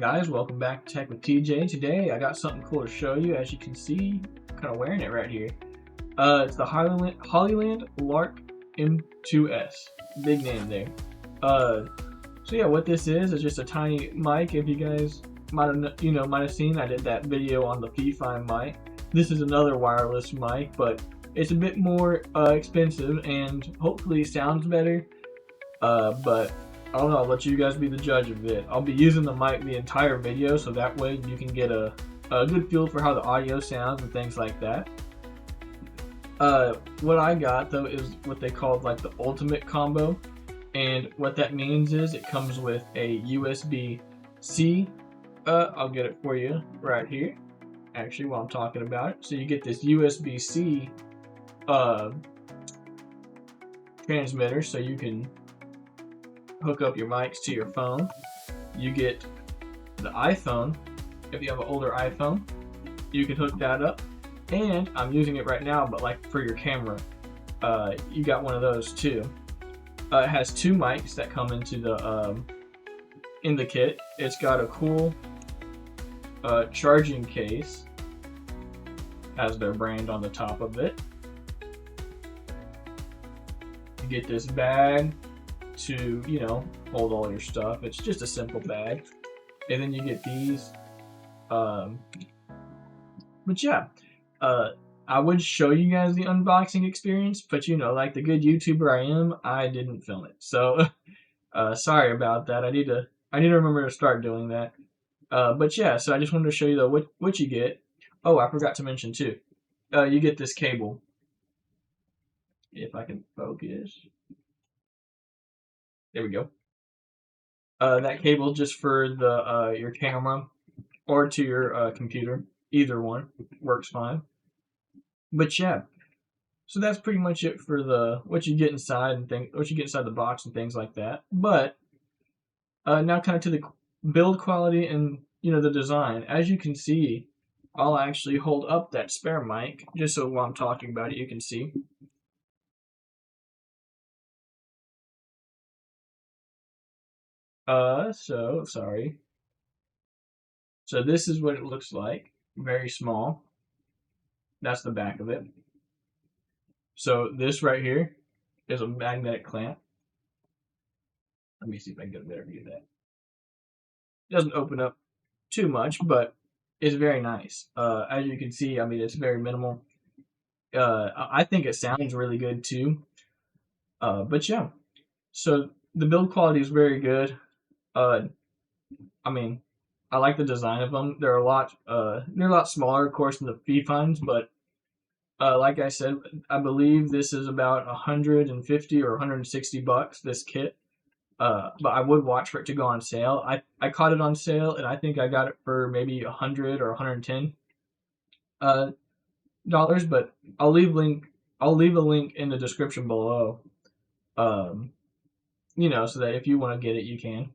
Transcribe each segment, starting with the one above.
guys, welcome back to Tech with TJ. Today I got something cool to show you. As you can see, I'm kind of wearing it right here. It's the Hollyland Lark M2S. Big name there. So yeah, what this is just a tiny mic. If you guys might have seen, I did that video on the Fi mic. This is another wireless mic, but it's a bit more expensive and hopefully sounds better. But I don't know, I'll let you guys be the judge of it. I'll be using the mic the entire video, so that way you can get a good feel for how the audio sounds and things like that. What I got though is what they call like the ultimate combo, and what that means is it comes with a USB-C. I'll get it for you right here, actually, while I'm talking about it. So you get this USB-C transmitter, so you can hook up your mics to your phone. You get the iPhone. If you have an older iPhone, you can hook that up. And I'm using it right now, but like for your camera, you got one of those too. It has two mics that come into the in the kit. It's got a cool charging case. Has their brand on the top of it. You get this bag to, hold all your stuff. It's just a simple bag. And then you get these. But yeah, I would show you guys the unboxing experience, but like the good YouTuber I am, I didn't film it. So, sorry about that. I need to remember to start doing that. But yeah, so I just wanted to show you though what you get. Oh, I forgot to mention too. You get this cable. If I can focus. There we go. That cable just for the your camera or to your computer. Either one works fine. But yeah, so that's pretty much it for what you get inside and what you get inside the box and things like that. But now kind of to the build quality and the design. As you can see, I'll actually hold up that spare mic just so while I'm talking about it you can see. Sorry. So this is what it looks like. Very small. That's the back of it. So this right here is a magnetic clamp. Let me see if I can get a better view of that. It doesn't open up too much, but it's very nice. As you can see, it's very minimal. I think it sounds really good too. But yeah, so the build quality is very good. I like the design of them. They're a lot smaller, of course, than the Fifines, but like I said, I believe this is about 150 or 160 bucks, this kit. But I would watch for it to go on sale. I caught it on sale, and I think I got it for maybe 100 or 110 dollars. But I'll leave a link in the description below. So that if you want to get it, you can.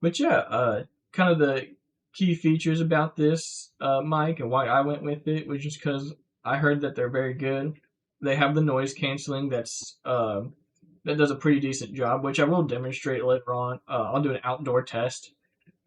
But yeah, kind of the key features about this mic and why I went with it was just because I heard that they're very good. They have the noise canceling that does a pretty decent job, which I will demonstrate later on. I'll do an outdoor test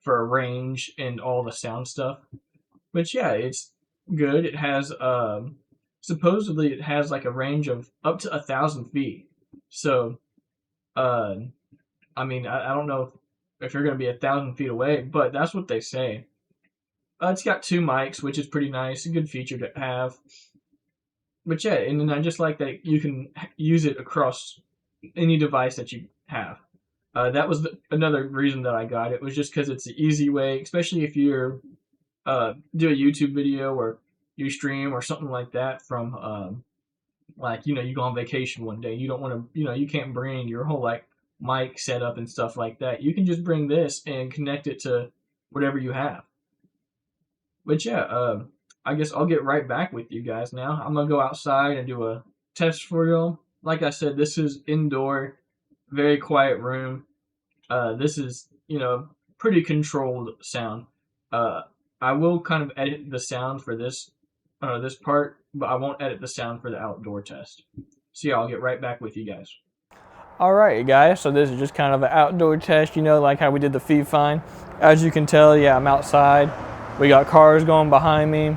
for a range and all the sound stuff. But yeah, it's good. It has supposedly it has like a range of up to 1,000 feet. So I don't know if you're going to be 1,000 feet away, but that's what they say. It's got two mics, which is pretty nice, a good feature to have. But yeah, and then I just like that you can use it across any device that you have. That was another reason that I got it, was just because it's an easy way, especially if you're do a YouTube video or you stream or something like that from you go on vacation one day, you don't want to, you can't bring your whole mic setup and stuff like that. You can just bring this and connect it to whatever you have. But yeah, I guess I'll get right back with you guys now. I'm gonna go outside and do a test for y'all. Like I said, this is indoor, very quiet room. This is pretty controlled sound. I will kind of edit the sound for this part, but I won't edit the sound for the outdoor test. So yeah, I'll get right back with you guys. Alright guys, so this is just kind of an outdoor test, like how we did the feed find. As you can tell, yeah, I'm outside. We got cars going behind me.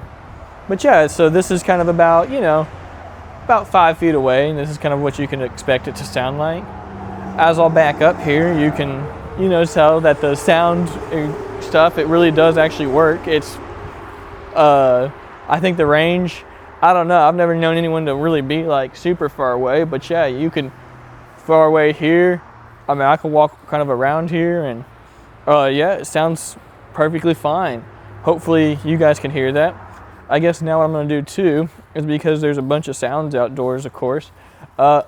But yeah, so this is kind of about, about 5 feet away, and this is kind of what you can expect it to sound like. As I'll back up here, you can, tell that the sound stuff, it really does actually work. It's, I think the range, I don't know, I've never known anyone to really be like super far away, but yeah, you can far away here. I mean, I can walk kind of around here, and yeah, it sounds perfectly fine. Hopefully you guys can hear that. I guess now what I'm gonna do too is, because there's a bunch of sounds outdoors, of course,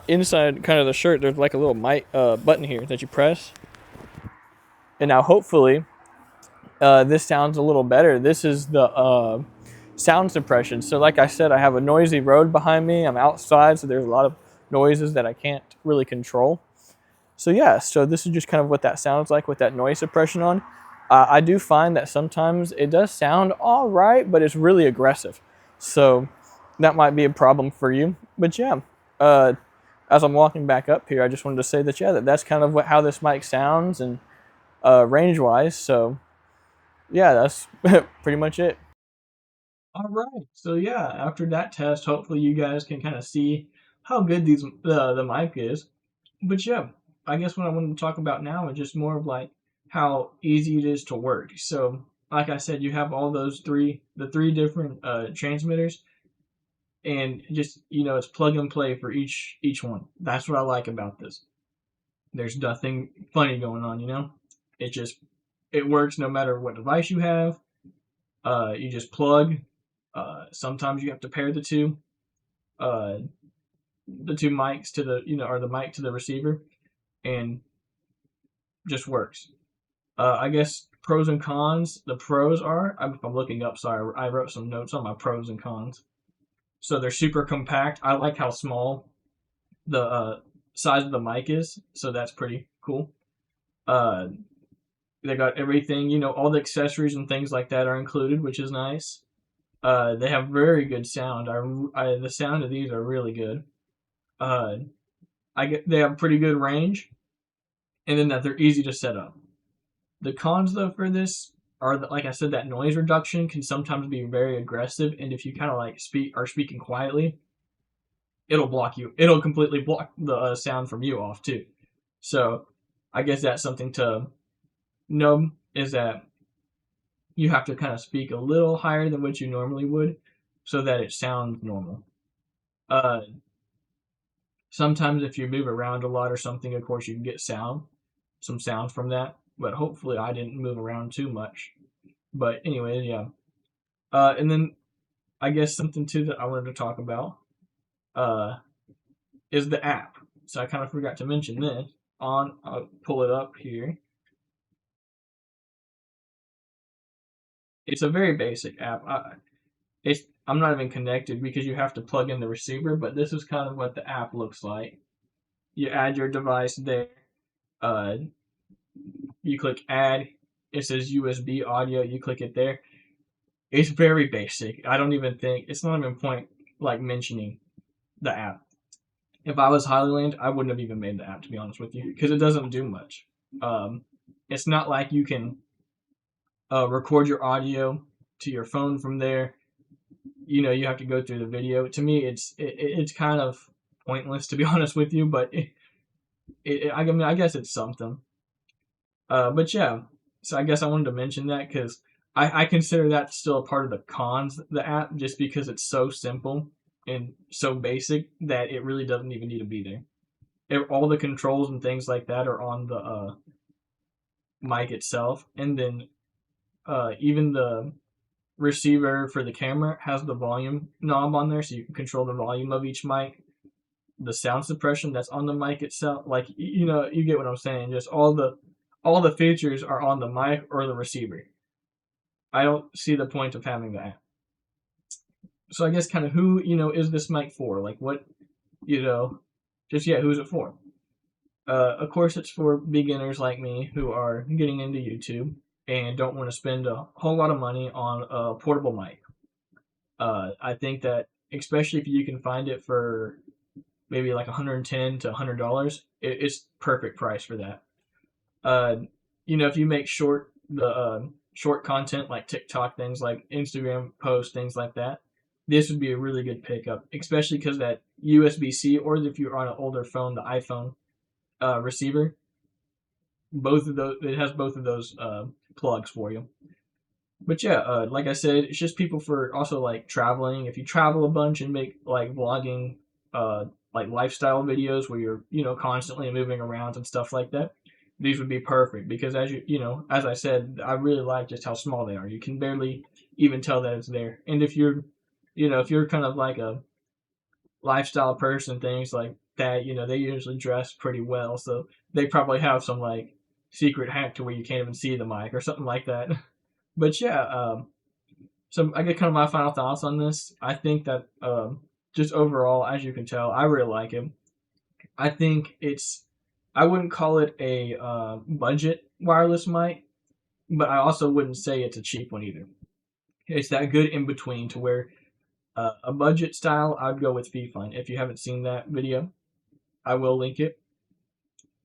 inside kind of the shirt, there's like a little mic button here that you press. And now hopefully this sounds a little better. This is the sound suppression. So like I said, I have a noisy road behind me. I'm outside, so there's a lot of noises that I can't really control. So yeah, so this is just kind of what that sounds like with that noise suppression on. I do find that sometimes it does sound all right, but it's really aggressive. So that might be a problem for you. But yeah, as I'm walking back up here, I just wanted to say that, yeah, that's kind of how this mic sounds, and range-wise. So yeah, that's pretty much it. All right. So yeah, after that test, hopefully you guys can kind of see how good the mic is. But yeah, I guess what I wanted to talk about now is just more of like how easy it is to work. So like I said, you have all the three different transmitters, and just it's plug and play for each one. That's what I like about this. There's nothing funny going on. It just it works no matter what device you have. You just plug. Sometimes you have to pair uh, the two mics to or the mic to the receiver, and just works. I guess pros and cons. The pros are, I'm looking up. Sorry, I wrote some notes on my pros and cons. So they're super compact. I like how small the size of the mic is. So that's pretty cool. Uh, they got everything. All the accessories and things like that are included, which is nice. They have very good sound. The sound of these are really good. Uh, they have pretty good range, and then that they're easy to set up. The cons though for this are that, like I said, that noise reduction can sometimes be very aggressive, and if you kind of like speaking quietly, it'll block you. It'll completely block the sound from you off too. So I guess that's something to know, is that you have to kind of speak a little higher than what you normally would, so that it sounds normal. Uh, Sometimes if you move around a lot or something, of course you can get some sound from that. But hopefully I didn't move around too much. But anyways, yeah. And then I guess something too that I wanted to talk about uh, is the app. So I kind of forgot to mention this. I'll pull it up here. It's a very basic app. I'm not even connected because you have to plug in the receiver. But this is kind of what the app looks like. You add your device there. Uh, you click add. It says USB audio. You click it there. It's very basic. I don't even think it's not even point like mentioning the app. If I was Hollyland, I wouldn't have even made the app, to be honest with you, because it doesn't do much. Um, it's not like you can record your audio to your phone from there. You have to go through the video. To me, it's kind of pointless, to be honest with you. But I mean, I guess it's something. But yeah, so I guess I wanted to mention that because I consider that still a part of the cons, the app, just because it's so simple and so basic that it really doesn't even need to be there. All the controls and things like that are on the mic itself, and then even the receiver for the camera has the volume knob on there, so you can control the volume of each mic. The sound suppression that's on the mic itself, like you get what I'm saying. Just all the features are on the mic or the receiver. I don't see the point of having that. So I guess kind of who is this mic for? Like what you know, just yeah, who's it for? Of course, it's for beginners like me who are getting into YouTube and don't want to spend a whole lot of money on a portable mic. I think that especially if you can find it for maybe like $110 to $100. It's perfect price for that. Uh, if you make short content like TikTok, things like Instagram posts, things like that, this would be a really good pickup, especially because that USB-C, or if you're on an older phone, the iPhone receiver, both of those, it has both of those plugs for you. But yeah, like I said, it's just people for also like traveling. If you travel a bunch and make like vlogging, like lifestyle videos where you're constantly moving around and stuff like that, these would be perfect because as I said, I really like just how small they are. You can barely even tell that it's there. And if you're kind of like a lifestyle person, things like that, they usually dress pretty well, so they probably have some like secret hack to where you can't even see the mic or something like that. But yeah, so I get kind of my final thoughts on this. I think that just overall, as you can tell, I really like it. I think I wouldn't call it a budget wireless mic, but I also wouldn't say it's a cheap one either. It's that good in between to where a budget style, I'd go with Fifine. If you haven't seen that video, I will link it.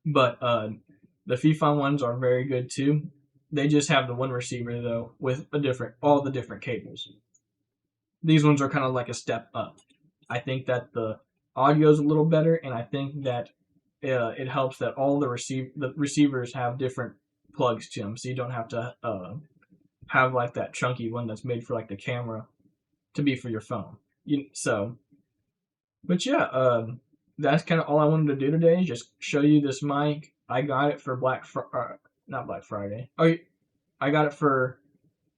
But the Fifine ones are very good too. They just have the one receiver though with all the different cables. These ones are kind of like a step up. I think that the audio is a little better, and I think that it helps that all the receivers have different plugs to them, so you don't have to have like that chunky one that's made for like the camera to be for your phone. But yeah, that's kind of all I wanted to do today. Just show you this mic. I got it for not Black Friday. Oh, I got it for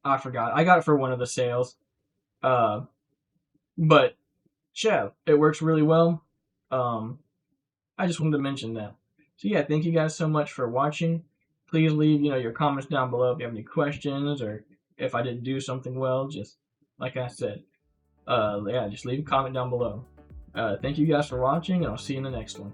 I forgot. I got it for one of the sales. But yeah, it works really well. I just wanted to mention that. So yeah, thank you guys so much for watching. Please leave your comments down below if you have any questions or if I didn't do something well. Just like I said, yeah, just leave a comment down below. Thank you guys for watching, and I'll see you in the next one.